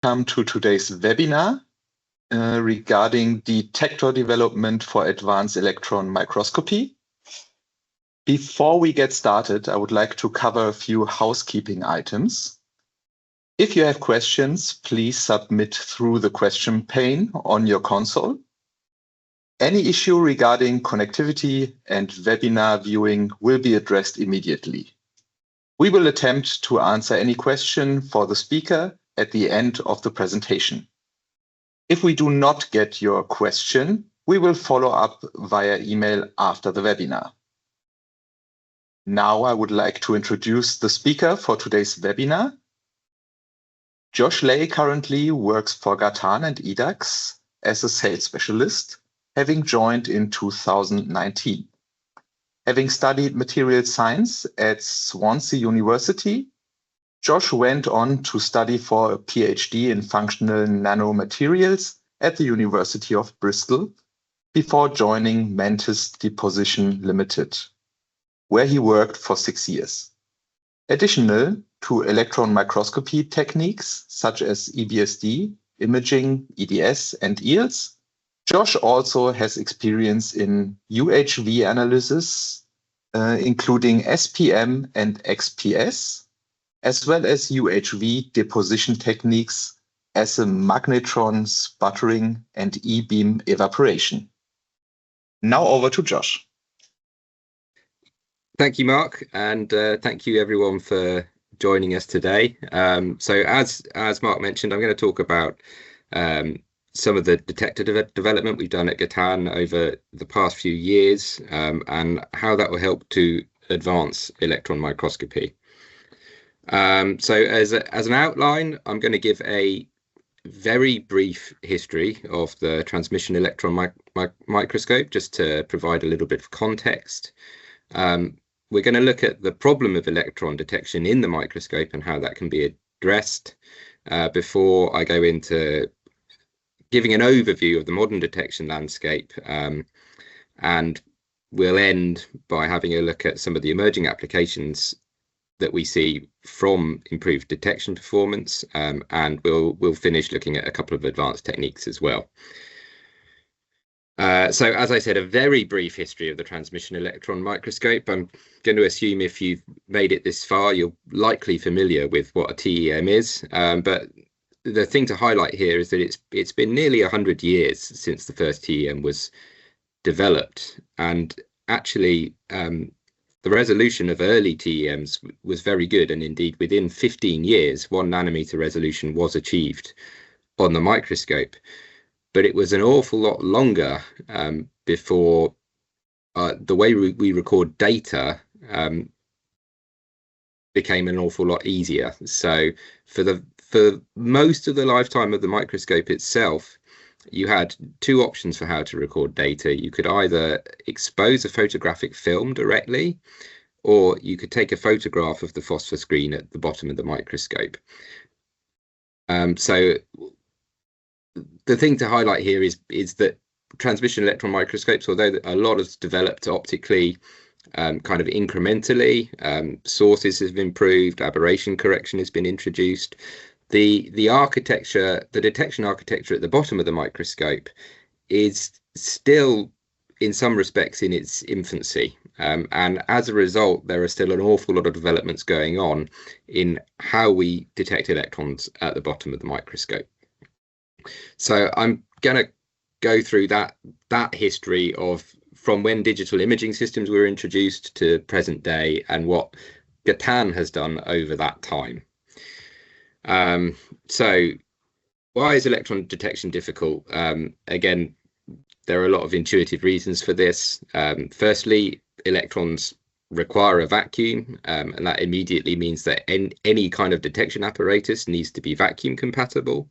Welcome to today's webinar regarding detector development for advanced electron microscopy. Before we get started, I would like to cover a few housekeeping items. If you have questions, please submit through the question pane on your console. Any issue regarding connectivity and webinar viewing will be addressed immediately. We will attempt to answer any question for the speaker at the end of the presentation. If we do not get your question, we will follow up via email after the webinar. Now I would like to introduce the speaker for today's webinar. Josh Lay currently works for Gatan and EDAX as a sales specialist, having joined in 2019. Having studied material science at Swansea University, Josh went on to study for a PhD in functional nanomaterials at the University of Bristol before joining Mantis Deposition Limited, where he worked for 6 years. Additional to electron microscopy techniques such as EBSD, imaging, EDS, and EELS, Josh also has experience in UHV analysis, including SPM and XPS, as well as UHV deposition techniques as a magnetron sputtering and E-beam evaporation. Now over to Josh. Thank you, Mark, and thank you everyone for joining us today. So as Mark mentioned, I'm going to talk about some of the detector development we've done at Gatan over the past few years and how that will help to advance electron microscopy. So as an outline, I'm going to give a very brief history of the transmission electron microscope, just to provide a little bit of context. We're going to look at the problem of electron detection in the microscope and how that can be addressed before I go into giving an overview of the modern detection landscape, and we'll end by having a look at some of the emerging applications that we see from improved detection performance, and we'll finish looking at a couple of advanced techniques as well. So as I said, a very brief history of the transmission electron microscope. I'm going to assume if you've made it this far, you're likely familiar with what a TEM is, but the thing to highlight here is that it's been nearly 100 years since the first TEM was developed, and actually the resolution of early TEMs was very good, and indeed within 15 years 1 nanometer resolution was achieved on the microscope. But it was an awful lot longer before the way we record data became an awful lot easier. So for most of the lifetime of the microscope itself, you had two options for how to record data. You could either expose a photographic film directly, or you could take a photograph of the phosphor screen at the bottom of the microscope. So the thing to highlight here is that transmission electron microscopes, although a lot has developed optically, kind of incrementally, sources have improved, aberration correction has been introduced. The architecture, the detection architecture at the bottom of the microscope is still, in some respects, in its infancy. And as a result, there are still an awful lot of developments going on in how we detect electrons at the bottom of the microscope. So I'm going to go through that history of from when digital imaging systems were introduced to present day and what Gatan has done over that time. So why is electron detection difficult? Again, there are a lot of intuitive reasons for this. Firstly, electrons require a vacuum, and that immediately means that any kind of detection apparatus needs to be vacuum compatible.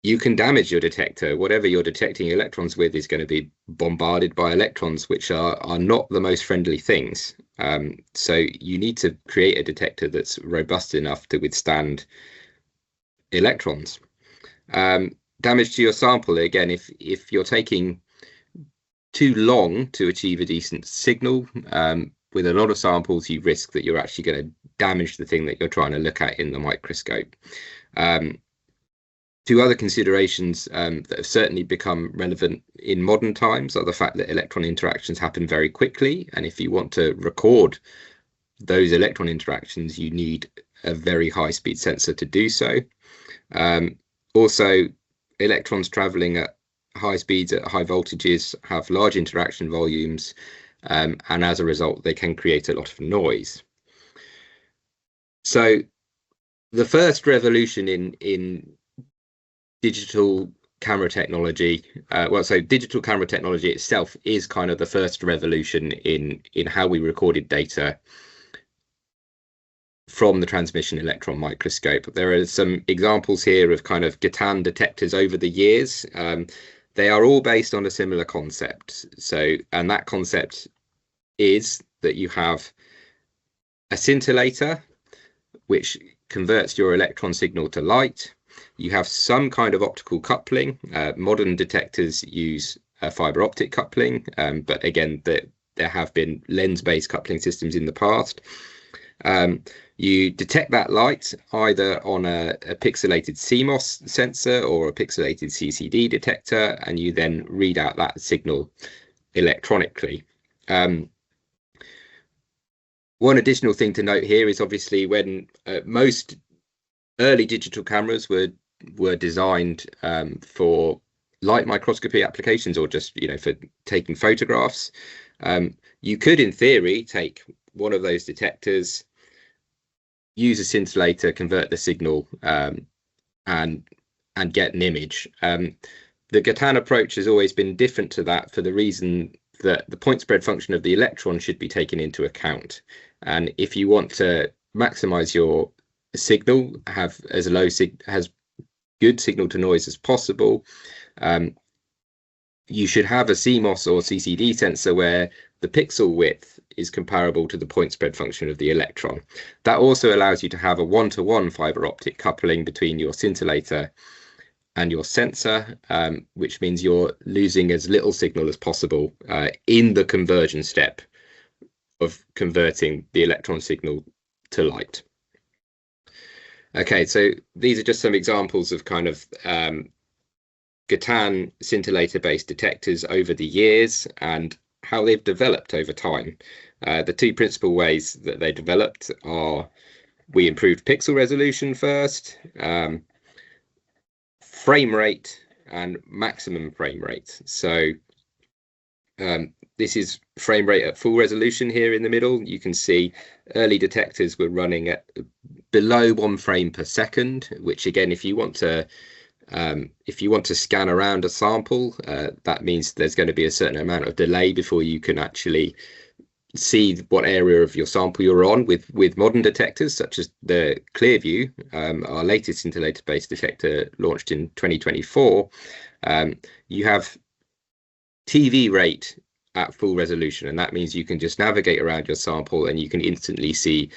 You can damage your detector. Whatever you're detecting electrons with is going to be bombarded by electrons, which are not the most friendly things. So you need to create a detector that's robust enough to withstand electrons. Damage to your sample, again, if you're taking too long to achieve a decent signal, with a lot of samples, you risk that you're actually going to damage the thing that you're trying to look at in the microscope. Two other considerations that have certainly become relevant in modern times are the fact that electron interactions happen very quickly, and if you want to record those electron interactions, you need a very high-speed sensor to do so. Also, electrons traveling at high speeds at high voltages have large interaction volumes, and as a result, they can create a lot of noise. So the first revolution in digital camera technology, digital camera technology itself is kind of the first revolution in how we recorded data from the transmission electron microscope. There are some examples here of kind of Gatan detectors over the years. They are all based on a similar concept. And that concept is that you have a scintillator, which converts your electron signal to light. You have some kind of optical coupling. Modern detectors use fiber optic coupling, but again, there have been lens-based coupling systems in the past. You detect that light either on a pixelated CMOS sensor or a pixelated CCD detector, and you then read out that signal electronically. One additional thing to note here is obviously when most early digital cameras were designed for light microscopy applications, or just for taking photographs. You could, in theory, take one of those detectors, use a scintillator, convert the signal, and get an image. The Gatan approach has always been different to that for the reason that the point spread function of the electron should be taken into account. And if you want to maximize your signal, have as good signal to noise as possible, you should have a CMOS or CCD sensor where the pixel width is comparable to the point spread function of the electron. That also allows you to have a one-to-one fiber optic coupling between your scintillator and your sensor, which means you're losing as little signal as possible in the conversion step of converting the electron signal to light. Okay, so these are just some examples of kind of Gatan scintillator-based detectors over the years and how they've developed over time. The two principal ways that they developed are we improved pixel resolution first, frame rate, and maximum frame rate. So this is frame rate at full resolution here in the middle. You can see early detectors were running at below 1 frame per second, which again, if you want to scan around a sample, that means there's going to be a certain amount of delay before you can actually see what area of your sample you're on. With modern detectors such as the Clearview, our latest scintillator-based detector launched in 2024, you have TV rate at full resolution, and that means you can just navigate around your sample and you can instantly see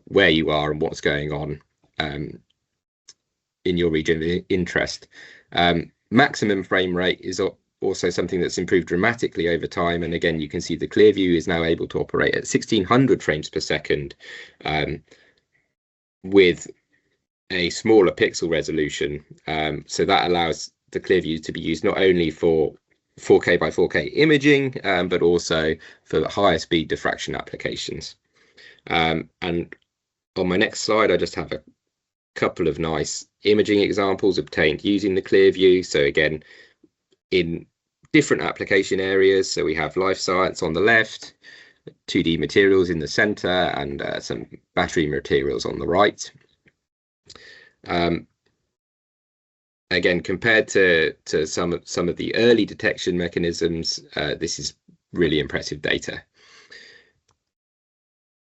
where you are and what's going on in your region of interest. Maximum frame rate is also something that's improved dramatically over time, and again, you can see the Clearview is now able to operate at 1600 frames per second with a smaller pixel resolution. So that allows the Clearview to be used not only for 4K by 4K imaging, but also for higher speed diffraction applications. And on my next slide, I just have a couple of nice imaging examples obtained using the Clearview. So again, in different application areas, so we have life science on the left, 2D materials in the center, and some battery materials on the right. Again, compared to some of the early detection mechanisms, this is really impressive data.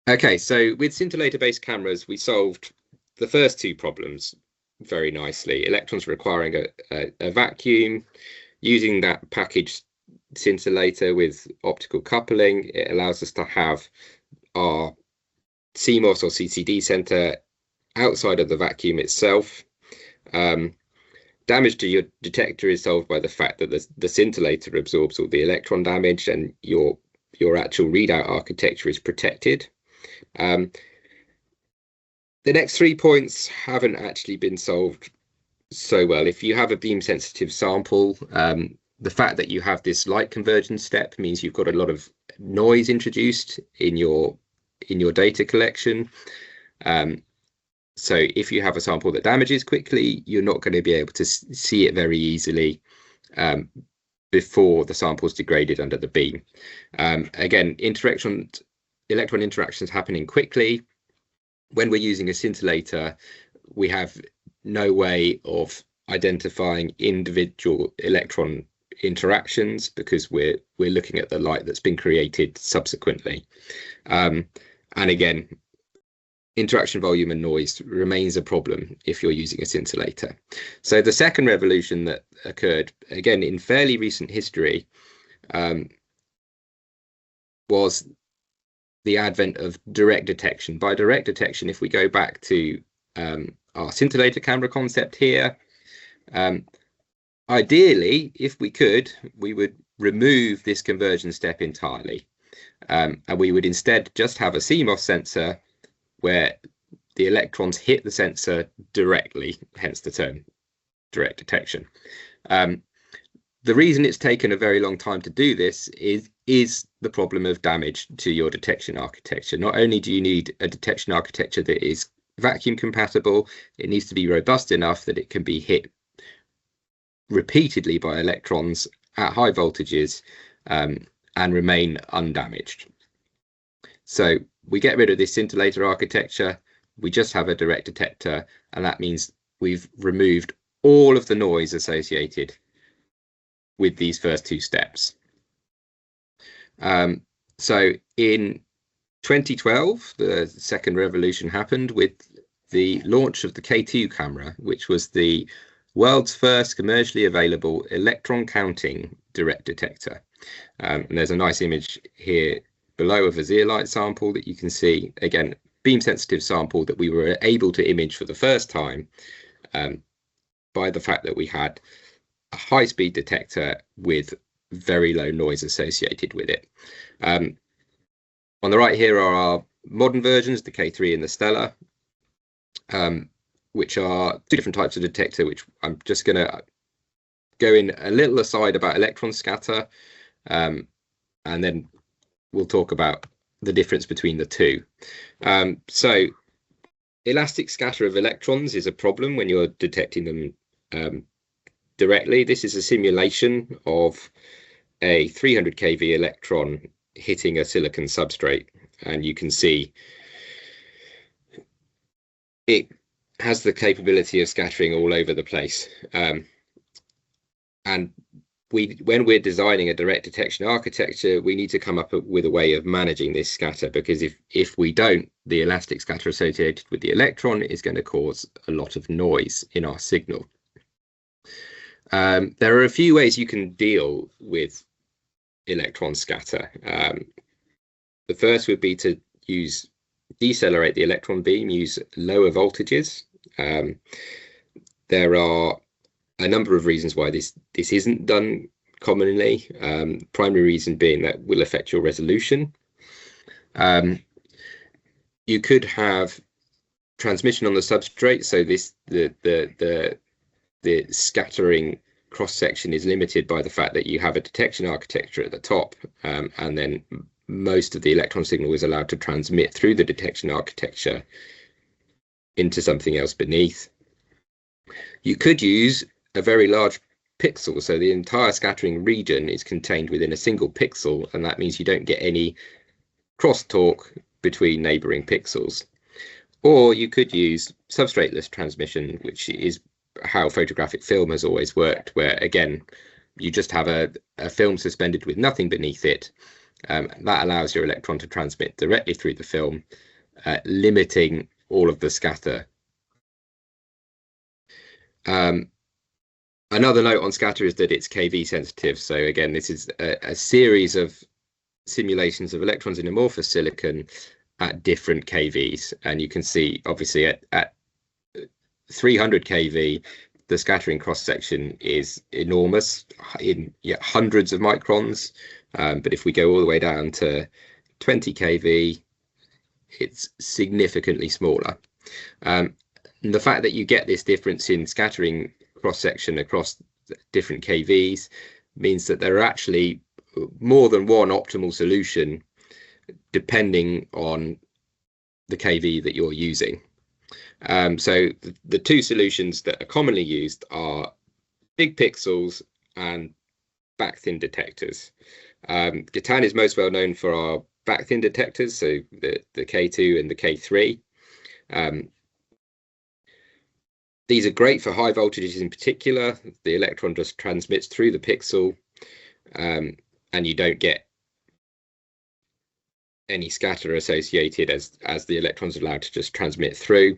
Okay, so with scintillator-based cameras, we solved the first two problems very nicely. Electrons requiring a vacuum. Using that packaged scintillator with optical coupling, it allows us to have our CMOS or CCD center outside of the vacuum itself. Damage to your detector is solved by the fact that the scintillator absorbs all the electron damage, and your actual readout architecture is protected. The next 3 points haven't actually been solved so well. If you have a beam sensitive sample, the fact that you have this light conversion step means you've got a lot of noise introduced in your data collection. So if you have a sample that damages quickly, you're not going to be able to see it very easily before the sample's degraded under the beam. Again, electron interactions happening quickly. When we're using a scintillator, we have no way of identifying individual electron interactions because we're looking at the light that's been created subsequently. And again, interaction volume and noise remains a problem if you're using a scintillator. So the second revolution that occurred, again, in fairly recent history, was the advent of direct detection. By direct detection, if we go back to our scintillator camera concept here, ideally, if we could, we would remove this conversion step entirely. And we would instead just have a CMOS sensor where the electrons hit the sensor directly, hence the term direct detection. The reason it's taken a very long time to do this is the problem of damage to your detection architecture. Not only do you need a detection architecture that is vacuum compatible, it needs to be robust enough that it can be hit repeatedly by electrons at high voltages and remain undamaged. So we get rid of this scintillator architecture, we just have a direct detector, and that means we've removed all of the noise associated with these first two steps. So in 2012, the second revolution happened with the launch of the K2 camera, which was the world's first commercially available electron counting direct detector. And there's a nice image here below of a zeolite sample that you can see, again, beam sensitive sample that we were able to image for the first time by the fact that we had a high speed detector with very low noise associated with it. On the right here are our modern versions, the K3 and the Stellar, which are two different types of detector, which I'm just going to go in a little aside about electron scatter, and then we'll talk about the difference between the two. So elastic scatter of electrons is a problem when you're detecting them directly. This is a simulation of a 300 kV electron hitting a silicon substrate, and you can see it has the capability of scattering all over the place. And when we're designing a direct detection architecture, we need to come up with a way of managing this scatter, because if we don't, the elastic scatter associated with the electron is going to cause a lot of noise in our signal. There are a few ways you can deal with electron scatter. The first would be to decelerate the electron beam, use lower voltages. There are a number of reasons why this isn't done commonly. Primary reason being that will affect your resolution. You could have transmission on the substrate, so the scattering cross section is limited by the fact that you have a detection architecture at the top, and then most of the electron signal is allowed to transmit through the detection architecture into something else beneath. You could use a very large pixel, so the entire scattering region is contained within a single pixel, and that means you don't get any crosstalk between neighboring pixels. Or you could use substrateless transmission, which is how photographic film has always worked, where again you just have a film suspended with nothing beneath it. That allows your electron to transmit directly through the film, limiting all of the scatter. Another note on scatter is that it's KV sensitive. So again, this is a series of simulations of electrons in amorphous silicon at different KVs. And you can see, obviously, at 300 kV, the scattering cross-section is enormous, in hundreds of microns. But if we go all the way down to 20 kV, it's significantly smaller. And the fact that you get this difference in scattering cross-section across different KVs means that there are actually more than one optimal solution depending on the KV that you're using. So the two solutions that are commonly used are big pixels and back-thin detectors. Gatan is most well known for our back-thin detectors, so the K2 and the K3. These are great for high voltages in particular. The electron just transmits through the pixel, and you don't get any scatter associated as the electrons are allowed to just transmit through.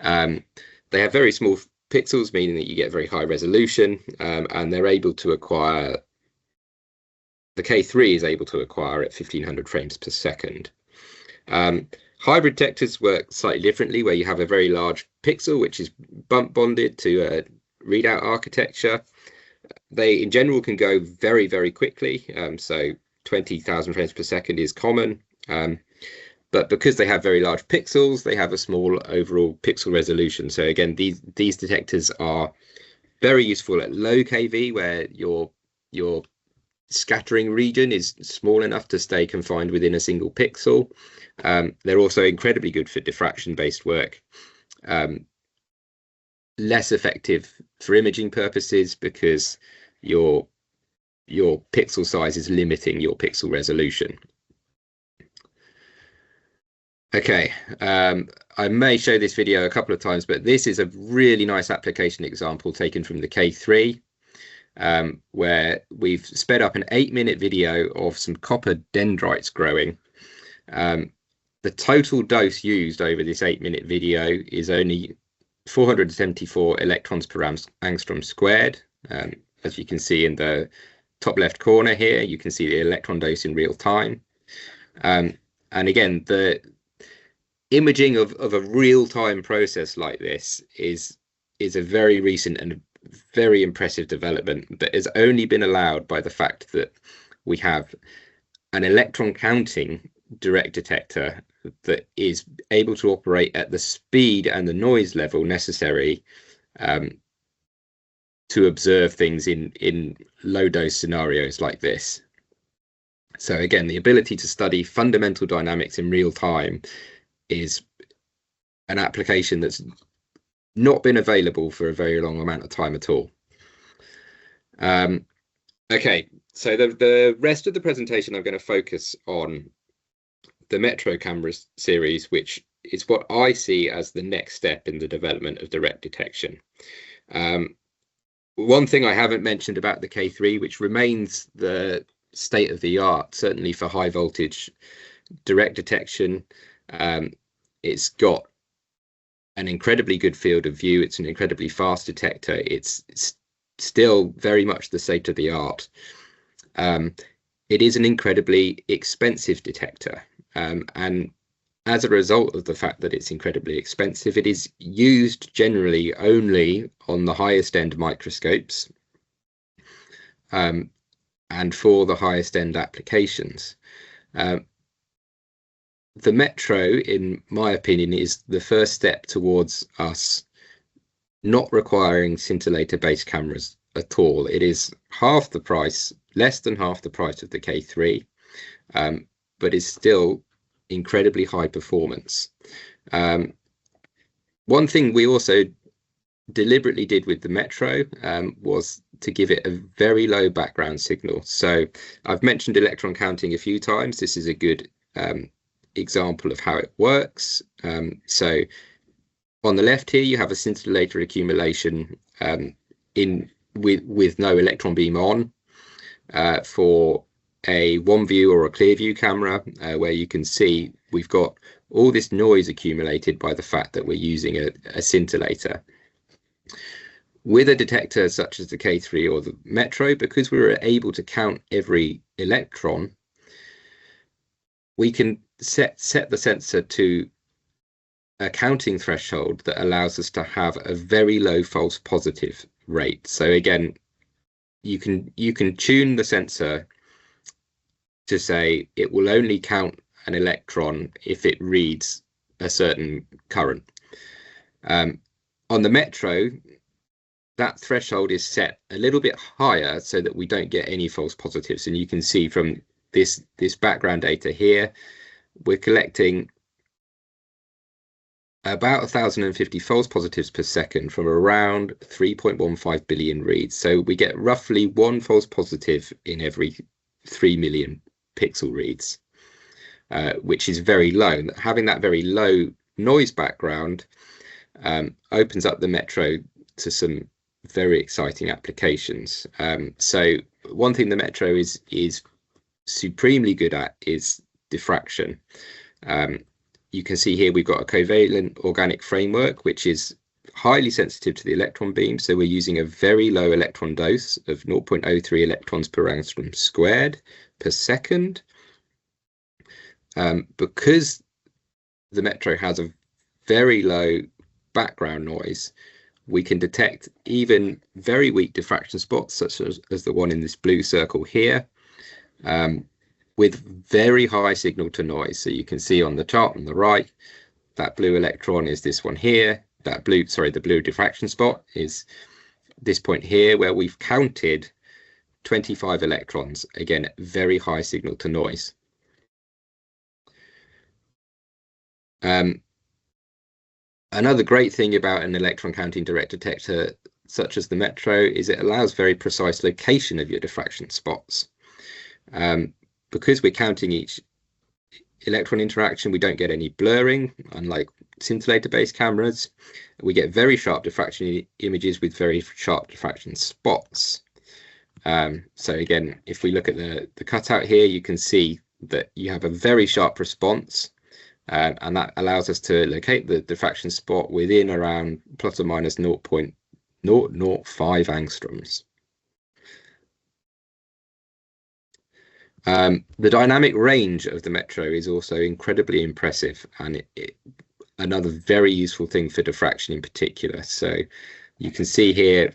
They have very small pixels, meaning that you get very high resolution, and they're able to acquire, the K3 is able to acquire at 1500 frames per second. Hybrid detectors work slightly differently, where you have a very large pixel which is bump bonded to a readout architecture. They in general can go very, very quickly, so 20,000 frames per second is common, but because they have very large pixels, they have a small overall pixel resolution. So again, these detectors are very useful at low kV, where your scattering region is small enough to stay confined within a single pixel. They're also incredibly good for diffraction-based work. Less effective for imaging purposes because your pixel size is limiting your pixel resolution. Okay, I may show this video a couple of times, but this is a really nice application example taken from the K3, where we've sped up an 8-minute video of some copper dendrites growing. The total dose used over this 8-minute video is only 474 electrons per angstrom squared. As you can see in the top left corner here, you can see the electron dose in real time. And again, the imaging of a real-time process like this is a very recent and very impressive development that has only been allowed by the fact that we have an electron counting direct detector that is able to operate at the speed and the noise level necessary to observe things in low dose scenarios like this. So again, the ability to study fundamental dynamics in real time is an application that's not been available for a very long amount of time at all. Okay, so the rest of the presentation, I'm going to focus on the Metro camera series, which is what I see as the next step in the development of direct detection. One thing I haven't mentioned about the K3, which remains the state of the art, certainly for high voltage direct detection, it's got an incredibly good field of view. It's an incredibly fast detector. It's still very much the state of the art. It is an incredibly expensive detector. And as a result of the fact that it's incredibly expensive, it is used generally only on the highest end microscopes and for the highest end applications. The Metro, in my opinion, is the first step towards us not requiring scintillator-based cameras at all. It is half the price, less than half the price of the K3, but is still incredibly high performance. One thing we also deliberately did with the Metro was to give it a very low background signal. So I've mentioned electron counting a few times. This is a good example of how it works. So on the left here, you have a scintillator accumulation with no electron beam on for a one view or a clear view camera, where you can see we've got all this noise accumulated by the fact that we're using a scintillator. With a detector such as the K3 or the Metro, because we were able to count every electron, we can set the sensor to a counting threshold that allows us to have a very low false positive rate. So again, you can tune the sensor to say it will only count an electron if it reads a certain current. On the Metro, that threshold is set a little bit higher so that we don't get any false positives. And you can see from this background data here, we're collecting about 1,050 false positives per second from around 3.15 billion reads. So we get roughly one false positive in every 3 million pixel reads, which is very low. Having that very low noise background opens up the Metro to some very exciting applications. So one thing the Metro is supremely good at is diffraction. You can see here we've got a covalent organic framework, which is highly sensitive to the electron beam. So we're using a very low electron dose of 0.03 electrons per angstrom squared per second. Because the Metro has a very low background noise, we can detect even very weak diffraction spots, such as the one in this blue circle here, with very high signal to noise. So you can see on the chart on the right, that blue electron is this one here. That blue, sorry, the blue diffraction spot is this point here, where we've counted 25 electrons. Again, very high signal to noise. Another great thing about an electron counting direct detector, such as the Metro, is it allows very precise location of your diffraction spots. Because we're counting each electron interaction, we don't get any blurring, unlike scintillator-based cameras. We get very sharp diffraction images with very sharp diffraction spots. So again, if we look at the cutout here, you can see that you have a very sharp response, and that allows us to locate the diffraction spot within around plus or minus 0.005 angstroms. The dynamic range of the Metro is also incredibly impressive, and another very useful thing for diffraction in particular. So you can see here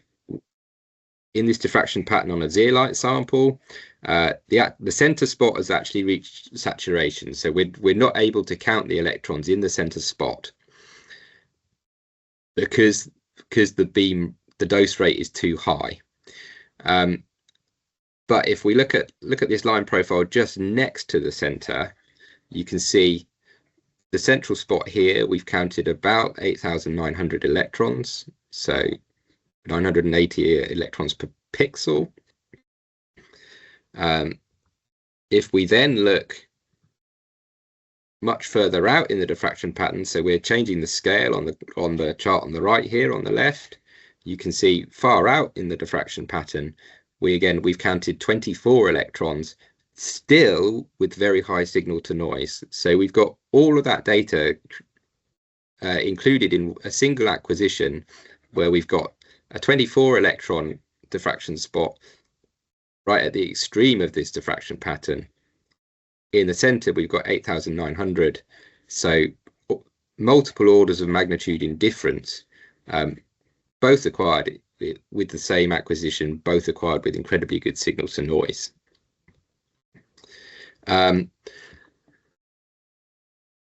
in this diffraction pattern on a zeolite sample, the center spot has actually reached saturation. So we're not able to count the electrons in the center spot because the dose rate is too high. But if we look at this line profile just next to the center, you can see the central spot here, we've counted about 8,900 electrons, so 980 electrons per pixel. If we then look much further out in the diffraction pattern, so we're changing the scale on the chart on the right here on the left, you can see far out in the diffraction pattern, we've counted 24 electrons, still with very high signal to noise. So we've got all of that data included in a single acquisition, where we've got a 24 electron diffraction spot right at the extreme of this diffraction pattern. In the center, we've got 8,900. So multiple orders of magnitude in difference, both acquired with the same acquisition, both acquired with incredibly good signal to noise.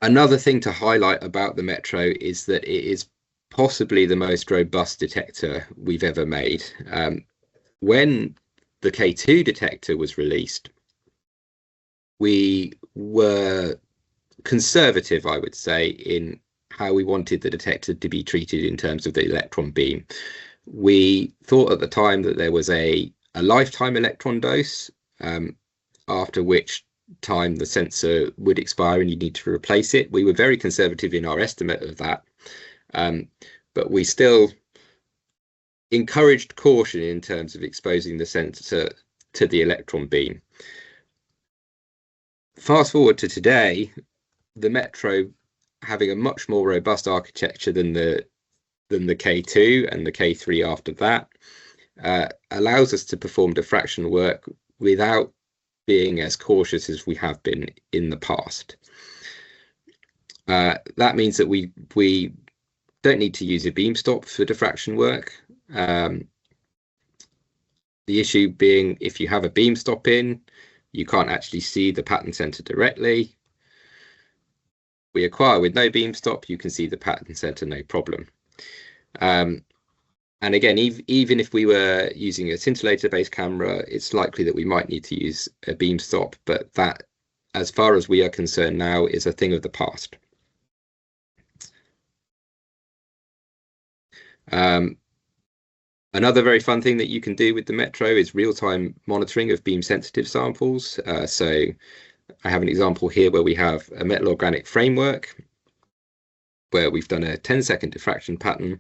Another thing to highlight about the Metro is that it is possibly the most robust detector we've ever made. When the K2 detector was released, we were conservative, I would say, in how we wanted the detector to be treated in terms of the electron beam. We thought at the time that there was a lifetime electron dose, after which time the sensor would expire and you need to replace it. We were very conservative in our estimate of that, but we still encouraged caution in terms of exposing the sensor to the electron beam. Fast forward to today, the Metro, having a much more robust architecture than the K2 and the K3 after that, allows us to perform diffraction work without being as cautious as we have been in the past. That means that we don't need to use a beam stop for diffraction work. The issue being, if you have a beam stop in, you can't actually see the pattern center directly. We acquire with no beam stop, you can see the pattern center no problem. And again, even if we were using a scintillator-based camera, it's likely that we might need to use a beam stop, but that, as far as we are concerned now, is a thing of the past. Another very fun thing that you can do with the Metro is real-time monitoring of beam-sensitive samples. So I have an example here where we have a metal organic framework where we've done a 10-second diffraction pattern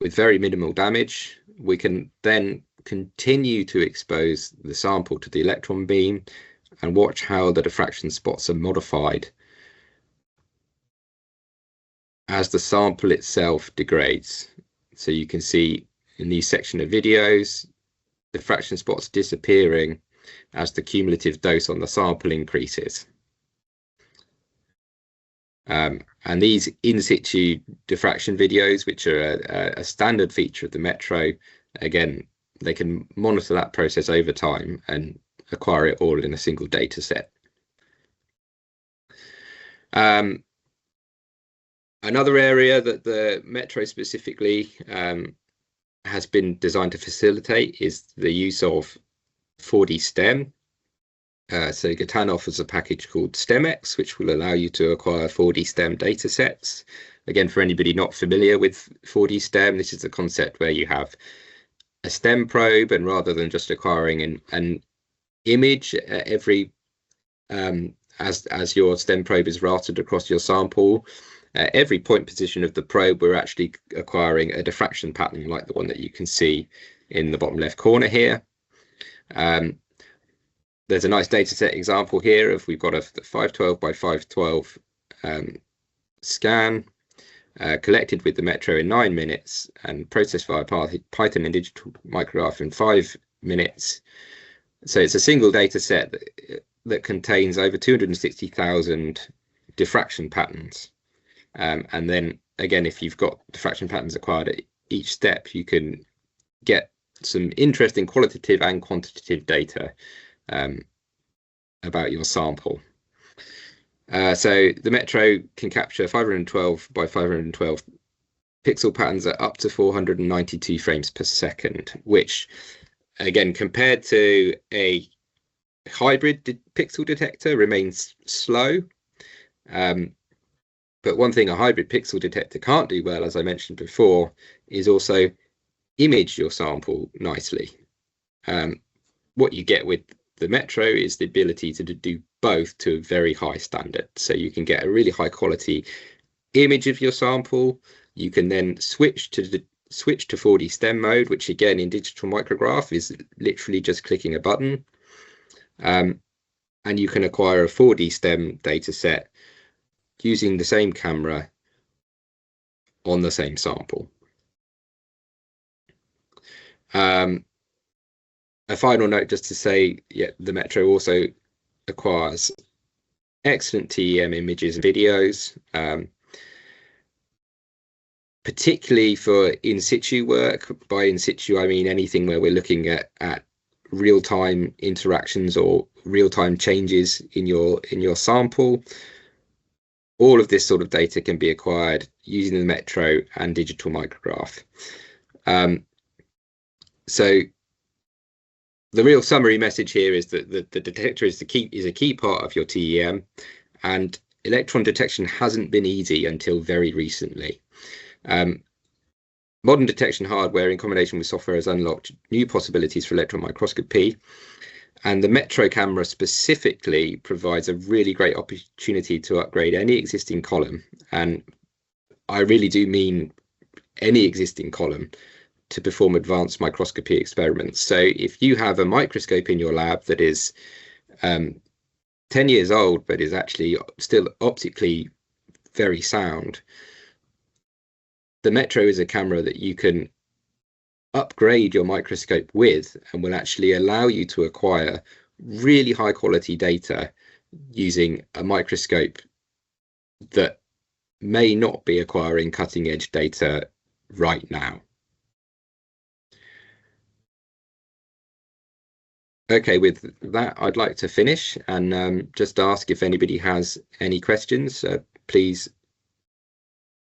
with very minimal damage. We can then continue to expose the sample to the electron beam and watch how the diffraction spots are modified as the sample itself degrades. So you can see in these section of videos, diffraction spots disappearing as the cumulative dose on the sample increases. And these in situ diffraction videos, which are a standard feature of the Metro, again, they can monitor that process over time and acquire it all in a single data set. Another area that the Metro specifically has been designed to facilitate is the use of 4D STEM. So Gatan offers a package called STEMX, which will allow you to acquire 4D STEM data sets. Again, for anybody not familiar with 4D STEM, this is a concept where you have a STEM probe, and rather than just acquiring an image every as your STEM probe is routed across your sample, every point position of the probe, we're actually acquiring a diffraction pattern like the one that you can see in the bottom left corner here. There's a nice data set example here of we've got a 512 by 512 scan collected with the Metro in 9 minutes and processed via Python and digital micrograph in 5 minutes. So it's a single data set that contains over 260,000 diffraction patterns. And then again, if you've got diffraction patterns acquired at each step, you can get some interesting qualitative and quantitative data about your sample. So the Metro can capture 512 by 512 pixel patterns at up to 492 frames per second, which again, compared to a hybrid pixel detector, remains slow. But one thing a hybrid pixel detector can't do well, as I mentioned before, is also image your sample nicely. What you get with the Metro is the ability to do both to a very high standard. So you can get a really high quality image of your sample. You can then switch to 4D STEM mode, which again in digital micrograph is literally just clicking a button. And you can acquire a 4D STEM data set using the same camera on the same sample. A final note just to say, yeah, the Metro also acquires excellent TEM images and videos, particularly for in situ work. By in situ, I mean anything where we're looking at real-time interactions or real-time changes in your sample. All of this sort of data can be acquired using the Metro and digital micrograph. So the real summary message here is that the detector is a key part of your TEM, and electron detection hasn't been easy until very recently. Modern detection hardware in combination with software has unlocked new possibilities for electron microscopy, and the Metro camera specifically provides a really great opportunity to upgrade any existing column, and I really do mean any existing column, to perform advanced microscopy experiments. So if you have a microscope in your lab that is 10 years old but is actually still optically very sound, the Metro is a camera that you can upgrade your microscope with and will actually allow you to acquire really high quality data using a microscope that may not be acquiring cutting edge data right now. Okay, with that, I'd like to finish and just ask if anybody has any questions. Please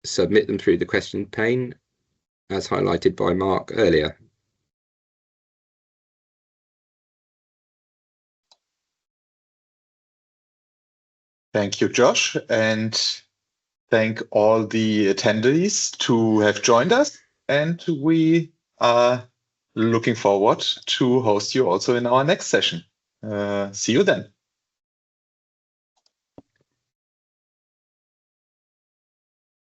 submit them through the question pane, as highlighted by Mark earlier. Thank you, Josh, and thank all the attendees to have joined us. And we are looking forward to host you also in our next session. See you then.